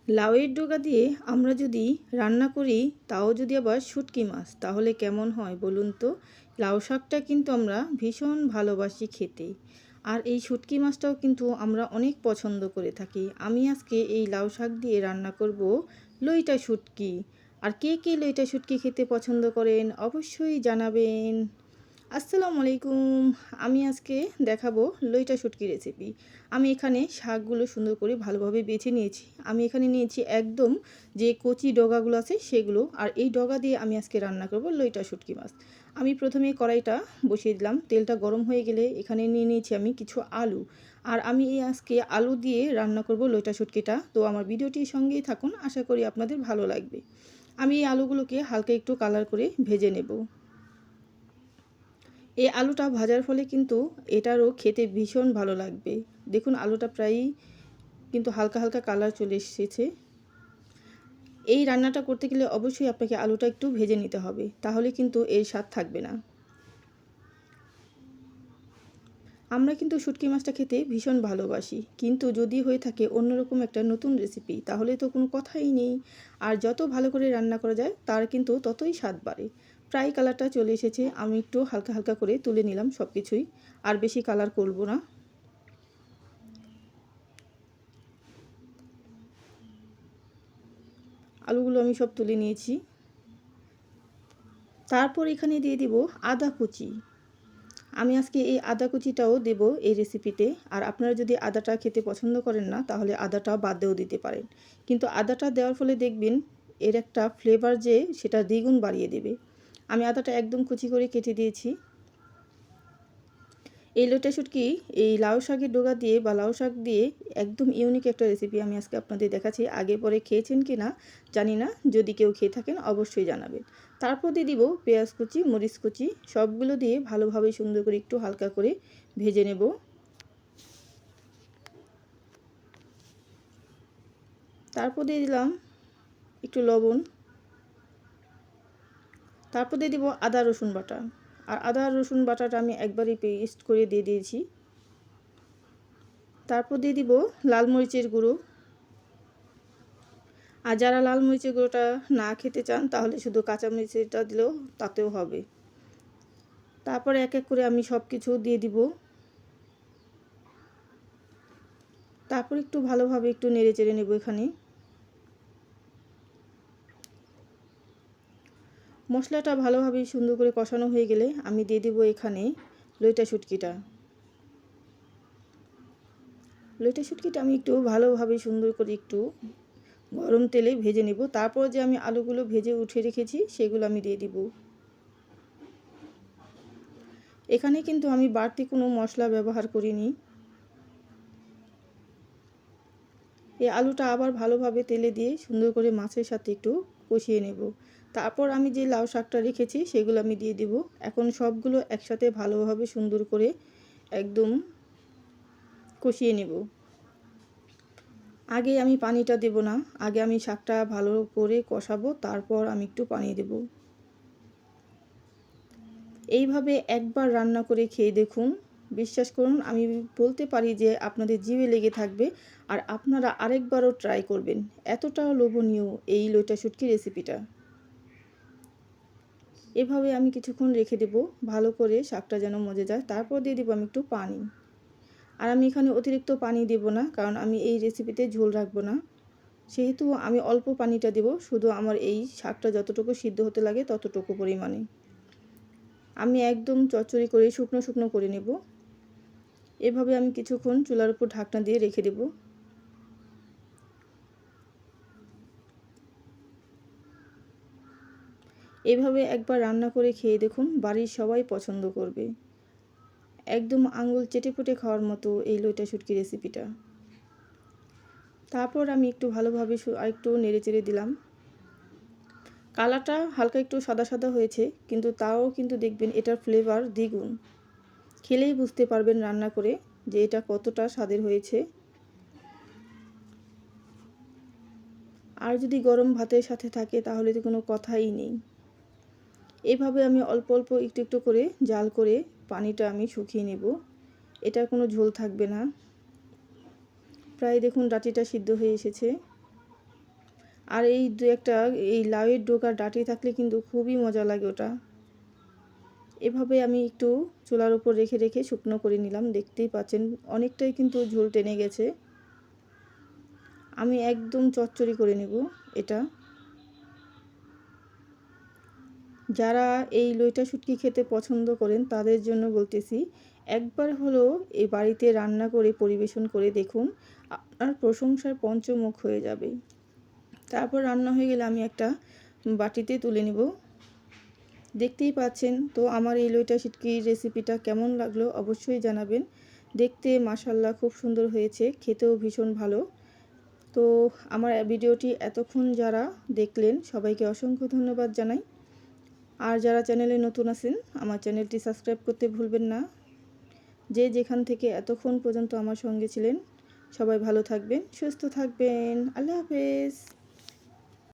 লাউয়ের ডগা দিয়ে আমরা যদি রান্না করি, তাও যদি আবার শুটকি মাছ, তাহলে কেমন হয় বলুন তো? লাউ শাকটা কিন্তু আমরা ভীষণ ভালোবাসি খেতে। আর এই শুটকি মাছটাও কিন্তু আমরা অনেক পছন্দ করে থাকি। আমি আজকে এই লাউ শাক দিয়ে রান্না করব লইটা শুটকি। আর কে কে লইটা শুটকি খেতে পছন্দ করেন অবশ্যই জানাবেন। আসসালামু আলাইকুম। আমি আজকে দেখাবো লইটা শুটকি রেসিপি। আমি এখানে শাকগুলো সুন্দর করে ভালোভাবে বেছে নিয়েছি। আমি এখানে নিয়েছি একদম যে কচি ডগাগুলো আছে সেগুলো, আর এই ডগা দিয়ে আমি আজকে রান্না করব লইটা শুটকি মাছ। আমি প্রথমে কড়াইটা বসিয়ে দিলাম, তেলটা গরম হয়ে গেলে এখানে নিয়ে নিয়েছি আমি কিছু আলু। আর আমি এই আজকে আলু দিয়ে রান্না করব লইটা শুটকিটা। তো আমার ভিডিওটির সঙ্গেই থাকুন, আশা করি আপনাদের ভালো লাগবে। আমি এই আলুগুলোকে হালকা একটু কালার করে ভেজে নেব। এই আলুটা ভাজার ফলে কিন্তু এটারও খেতে ভীষণ ভালো লাগবে। দেখুন আলুটা প্রায়ই কিন্তু হালকা হালকা কালার চলে এসেছে। এই রান্নাটা করতে গেলে অবশ্যই আপনাকে আলুটা একটু ভেজে নিতে হবে, তাহলে কিন্তু এর স্বাদ থাকবে না। আমরা কিন্তু শুটকি মাছটা খেতে ভীষণ ভালোবাসি, কিন্তু যদি হয়ে থাকে অন্যরকম একটা নতুন রেসিপি, তাহলে তো কোনো কথাই নেই। আর যত ভালো করে রান্না করা যায় তার কিন্তু ততই স্বাদ বাড়ে। প্রায় কালারটা চলে এসেছে, আমি একটু হালকা হালকা করে তুলে নিলাম সব কিছুই, আর বেশি কালার করব না। আলুগুলো আমি সব তুলে নিয়েছি। তারপর এখানে দিয়ে দিব আদা কুচি। আমি আজকে এই আদা কুচিটাও দেব এই রেসিপিতে। আর আপনারা যদি আদাটা খেতে পছন্দ করেন না, তাহলে আদাটা বাদেও দিতে পারেন। কিন্তু আদাটা দেওয়ার ফলে দেখবেন এর একটা ফ্লেভার যে সেটা দ্বিগুণ বাড়িয়ে দেবে। আমি আদাটা একদম কুচি করে কেটে দিয়েছি। এই লইটা শুটকি এই লাউ শাকের ডগা দিয়ে বা লাউ শাক দিয়ে একদম ইউনিক একটা রেসিপি আমি আজকে আপনাদের দেখাচ্ছি। আগে পরে খেয়েছেন কি না জানি না, যদি কেউ খেয়ে থাকেন অবশ্যই জানাবেন। তারপর দিয়ে দিব পেঁয়াজ কুচি, মরিচ কুচি, সবগুলো দিয়ে ভালোভাবে সুন্দর করে একটু হালকা করে ভেজে নেব। তারপর দিয়ে দিলাম একটু লবণ। তারপর দিয়ে দিব আদা রসুন বাটা। আর আদা রসুন বাটাটা আমি একবারই পেস্ট করে দিয়ে দিয়েছি। তারপর দিয়ে দিব লাল মরিচের গুঁড়ো। আর যারা লাল মরিচের গুঁড়োটা না খেতে চান, তাহলে শুধু কাঁচা মরিচটা দিলেও তাতেও হবে। তারপরে এক এক করে আমি সব কিছু দিয়ে দিব। তারপর একটু ভালোভাবে একটু নেড়ে চেড়ে নেব। এখানে মশলাটা ভালোভাবে সুন্দর করে কষানো হয়ে গেলে আমি দিয়ে দিব এখানে লইটা শুটকিটা। লইটা শুটকিটা আমি একটু ভালোভাবে সুন্দর করে একটু গরম তেলে ভেজে নেব। তারপর যে আমি আলুগুলো ভেজে উঠে রেখেছি সেগুলো আমি দিয়ে দিব। এখানে কিন্তু আমি বাড়তি কোনো মশলা ব্যবহার করিনি। এই আলুটা আবার ভালোভাবে তেলে দিয়ে সুন্দর করে মাছের সাথে একটু কষিয়ে নেব। তারপর আমি যে লাউ শাকটা রেখেছি সেগুলো আমি দিয়ে দিব। এখন সবগুলো একসাথে ভালোভাবে সুন্দর করে একদম কষিয়ে নেব। আগে আমি পানিটা দেব না, আগে আমি শাকটা ভালো করে কষাবো, তারপর আমি একটু পানি দেব। এইভাবে একবার রান্না করে খেয়ে দেখুন, বিশ্বাস করুন আমি বলতে পারি যে আপনাদের জিভে লেগে থাকবে। আর আপনারা আরেকবারও ট্রাই করবেন। এতটা লোভনীয় এই লইটা শুটকি রেসিপিটা। এভাবে আমি কিছুক্ষণ রেখে দেব, ভালো করে শাকটা যেন মজে যায়। তারপর দিয়ে দেবো আমি একটু পানি। আর আমি এখানে অতিরিক্ত পানি দেব না, কারণ আমি এই রেসিপিতে ঝোল রাখবো না। সেহেতু আমি অল্প পানিটা দেব, শুধু আমার এই শাকটা যতটুকু সিদ্ধ হতে লাগে ততটুকু পরিমাণে। আমি একদম চচ্চড়ি করে শুকনো শুকনো করে নেব। এভাবে আমি কিছুক্ষণ চুলার উপর ঢাকনা দিয়ে রেখে দেব। এভাবে একবার রান্না করে খেয়ে দেখুন, বাড়ির সবাই পছন্দ করবে। একদম আঙুল চেটেপুটে খাওয়ার মতো এই লইটা শুটকি রেসিপিটা। তারপর আমি একটু ভালোভাবে আরেকটু নেড়ে চেড়ে দিলাম। কালারটা হালকা একটু সাদা সাদা হয়েছে, কিন্তু তাও কিন্তু দেখবেন এটার ফ্লেভার দ্বিগুণ। খেলেই বুঝতে পারবেন রান্না করে যে এটা কতটা স্বাদের হয়েছে। আর যদি গরম ভাতের সাথে থাকে তাহলে তো কোনো কথাই নেই। এভাবে আমি অল্প অল্প একটু একটু করে জাল করে পানিটা আমি শুকিয়ে নেব। এটার কোনো ঝোল থাকবে না। প্রায় দেখুন ডাঁটিটা সিদ্ধ হয়ে এসেছে। আর এই দু একটা এই লাউয়ের ডোকার ডাঁটি থাকলে কিন্তু খুবই মজা লাগে ওটা। এভাবে আমি একটু চুলার উপর রেখে রেখে শুকনো করে নিলাম। দেখতেই পাচ্ছেন অনেকটাই কিন্তু ঝোল টেনে গেছে। আমি একদম চচ্চড়ি করে নেব এটা। যারা এই লইটা শুটকি খেতে পছন্দ করেন তাদের জন্য বলতেছি, একবার হলেও এই বাড়িতে রান্না করে পরিবেশন করে দেখুন, আপনার প্রশংসার পঞ্চমুখ হয়ে যাবে। তারপর রান্না হয়ে গেলে আমি একটা বাটিতে তুলে নেব। দেখতেই পাচ্ছেন তো আমার এই লইটা শুটকির রেসিপিটা কেমন লাগলো অবশ্যই জানাবেন। দেখতে মাশাআল্লাহ খুব সুন্দর হয়েছে, খেতেও ভীষণ ভালো। তো আমার ভিডিওটি এতক্ষণ যারা দেখলেন সবাইকে অসংখ্য ধন্যবাদ জানাই। আর যারা চ্যানেলে নতুন আছেন আমার চ্যানেলটি সাবস্ক্রাইব করতে ভুলবেন না। যে যেখান থেকে এতক্ষণ পর্যন্ত আমার সঙ্গে ছিলেন সবাই ভালো থাকবেন, সুস্থ থাকবেন। আল্লাহ হাফেজ।